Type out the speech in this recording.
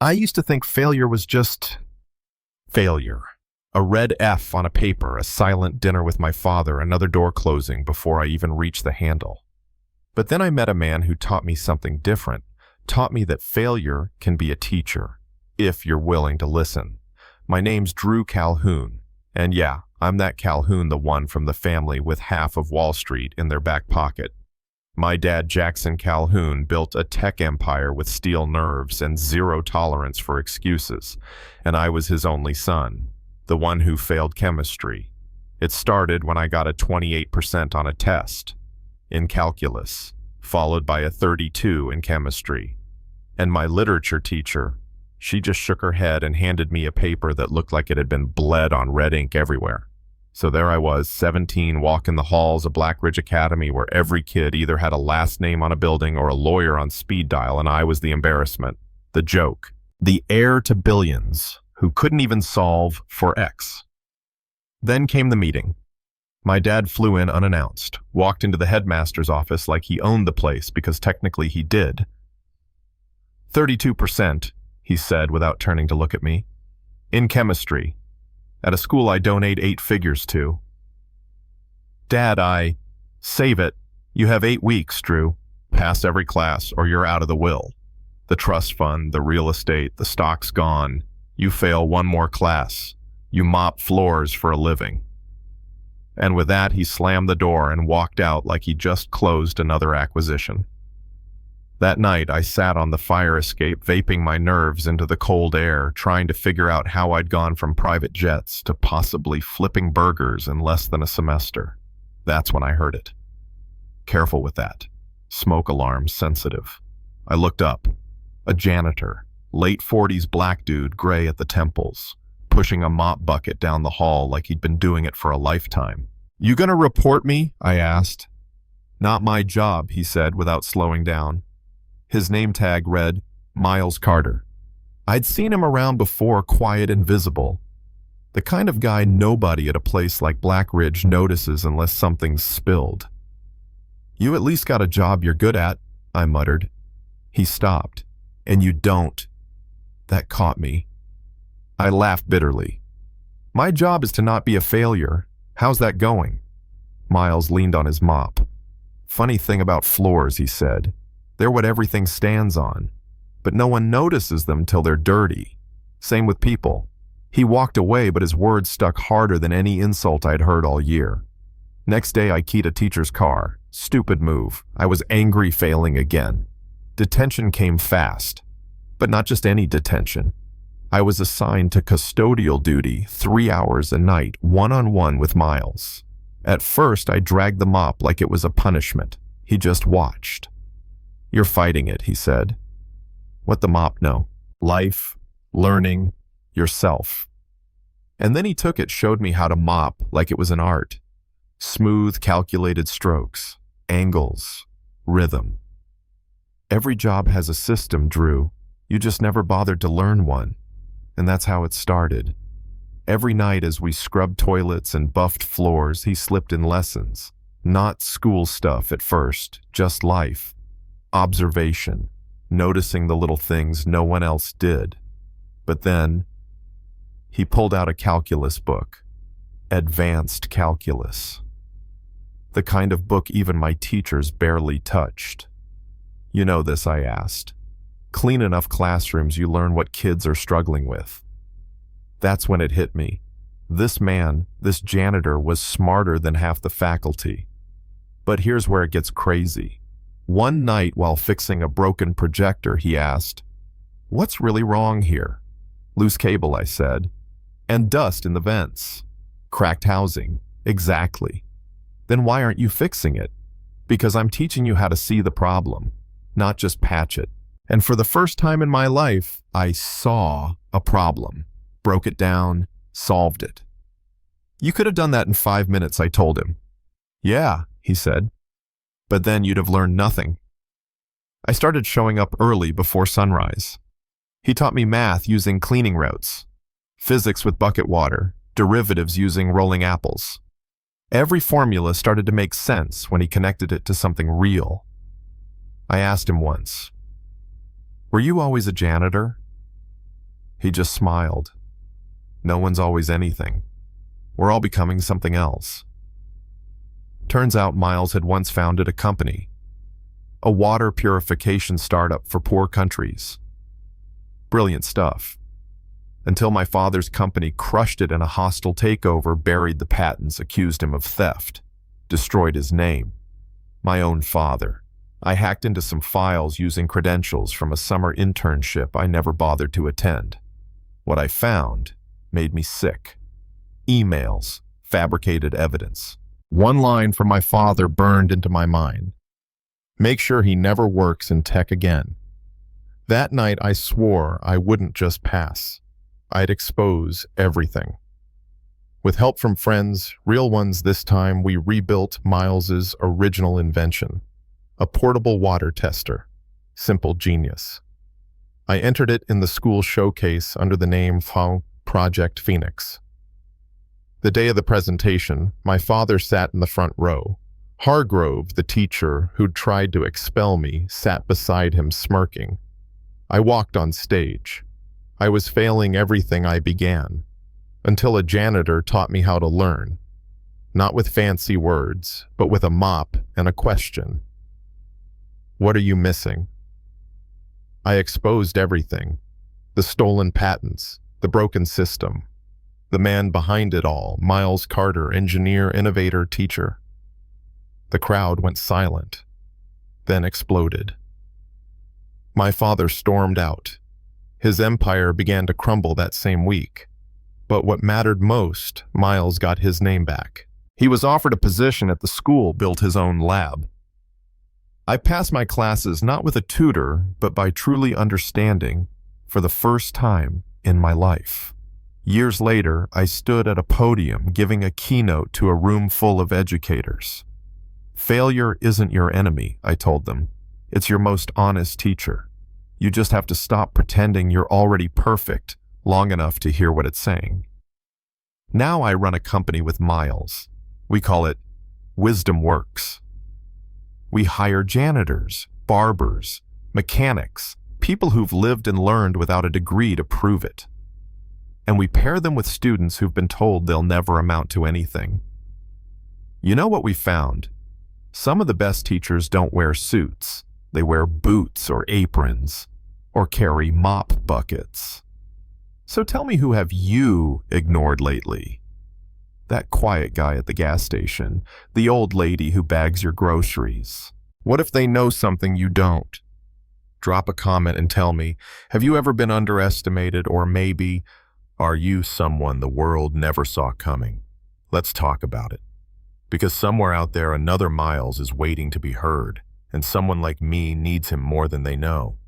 I used to think failure was just failure. A red F on a paper, a silent dinner with my father, another door closing before I even reached the handle. But then I met a man who taught me something different, taught me that failure can be a teacher, if you're willing to listen. My name's Drew Calhoun, and yeah, I'm that Calhoun, the one from the family with half of Wall Street in their back pocket. My dad, Jackson Calhoun, built a tech empire with steel nerves and zero tolerance for excuses, and I was his only son, the one who failed chemistry. It started when I got a 28% on a test in calculus, followed by a 32 in chemistry. And my literature teacher, she just shook her head and handed me a paper that looked like it had been bled on red ink everywhere. So there I was, 17, walking the halls of Black Ridge Academy where every kid either had a last name on a building or a lawyer on speed dial, and I was the embarrassment, the joke, the heir to billions who couldn't even solve for X. Then came the meeting. My dad flew in unannounced, walked into the headmaster's office like he owned the place because technically he did. 32%, he said without turning to look at me. In chemistry. At a school I donate 8 figures to. Dad, save it. You have 8 weeks, Drew. Pass every class or you're out of the will. The trust fund, the real estate, the stock's gone. You fail one more class. You mop floors for a living. And with that, he slammed the door and walked out like he just closed another acquisition. That night, I sat on the fire escape, vaping my nerves into the cold air, trying to figure out how I'd gone from private jets to possibly flipping burgers in less than a semester. That's when I heard it. Careful with that. Smoke alarm sensitive. I looked up. A janitor, late 40s black dude, gray at the temples, pushing a mop bucket down the hall like he'd been doing it for a lifetime. You gonna report me? I asked. Not my job, he said without slowing down. His name tag read, Miles Carter. I'd seen him around before, quiet and visible. The kind of guy nobody at a place like Black Ridge notices unless something's spilled. You at least got a job you're good at, I muttered. He stopped. And you don't. That caught me. I laughed bitterly. My job is to not be a failure. How's that going? Miles leaned on his mop. Funny thing about floors, he said. They're what everything stands on, but no one notices them till they're dirty. Same with people. He walked away, but his words stuck harder than any insult I'd heard all year. Next day, I keyed a teacher's car. Stupid move. I was angry, failing again. Detention came fast, but not just any detention. I was assigned to custodial duty 3 hours a night, one-on-one with Miles. At first, I dragged the mop like it was a punishment. He just watched. You're fighting it, he said. What the mop know? Life, learning, yourself. And then he took it, showed me how to mop like it was an art. Smooth, calculated strokes, angles, rhythm. Every job has a system, Drew. You just never bothered to learn one. And that's how it started. Every night as we scrubbed toilets and buffed floors, he slipped in lessons. Not school stuff at first, just life. Observation, noticing the little things no one else did. But then, he pulled out a calculus book. Advanced calculus. The kind of book even my teachers barely touched. You know this, I asked. Clean enough classrooms, you learn what kids are struggling with. That's when it hit me. This man, this janitor, was smarter than half the faculty. But here's where it gets crazy. One night while fixing a broken projector, he asked, "What's really wrong here?" "Loose cable," I said. "And dust in the vents." "Cracked housing." "Exactly." "Then why aren't you fixing it?" "Because I'm teaching you how to see the problem, not just patch it." And for the first time in my life, I saw a problem, broke it down, solved it. "You could have done that in 5 minutes," I told him. "Yeah," he said. "But then you'd have learned nothing." I started showing up early before sunrise. He taught me math using cleaning routes, physics with bucket water, derivatives using rolling apples. Every formula started to make sense when he connected it to something real. I asked him once, "Were you always a janitor?" He just smiled. No one's always anything. We're all becoming something else. Turns out Miles had once founded a company, a water purification startup for poor countries. Brilliant stuff. Until my father's company crushed it in a hostile takeover, buried the patents, accused him of theft, destroyed his name. My own father. I hacked into some files using credentials from a summer internship I never bothered to attend. What I found made me sick. Emails, fabricated evidence. One line from my father burned into my mind. Make sure he never works in tech again. That night I swore I wouldn't just pass. I'd expose everything. With help from friends, real ones this time, we rebuilt Miles's original invention, a portable water tester. Simple genius. I entered it in the school showcase under the name Project Phoenix. The day of the presentation, my father sat in the front row. Hargrove, the teacher who'd tried to expel me, sat beside him smirking. I walked on stage. I was failing everything I began, until a janitor taught me how to learn. Not with fancy words, but with a mop and a question. What are you missing? I exposed everything. The stolen patents, the broken system, the man behind it all, Miles Carter, engineer, innovator, teacher. The crowd went silent, then exploded. My father stormed out. His empire began to crumble that same week. But what mattered most, Miles got his name back. He was offered a position at the school, built his own lab. I passed my classes not with a tutor, but by truly understanding, for the first time in my life. Years later, I stood at a podium giving a keynote to a room full of educators. Failure isn't your enemy, I told them. It's your most honest teacher. You just have to stop pretending you're already perfect long enough to hear what it's saying. Now I run a company with Miles. We call it Wisdom Works. We hire janitors, barbers, mechanics, people who've lived and learned without a degree to prove it. And we pair them with students who've been told they'll never amount to anything. You know what we found? Some of the best teachers don't wear suits. They wear boots or aprons, or carry mop buckets. So tell me, who have you ignored lately? That quiet guy at the gas station, the old lady who bags your groceries. What if they know something you don't? Drop a comment and tell me, have you ever been underestimated, or maybe, are you someone the world never saw coming? Let's talk about it. Because somewhere out there, another Miles is waiting to be heard, and someone like me needs him more than they know.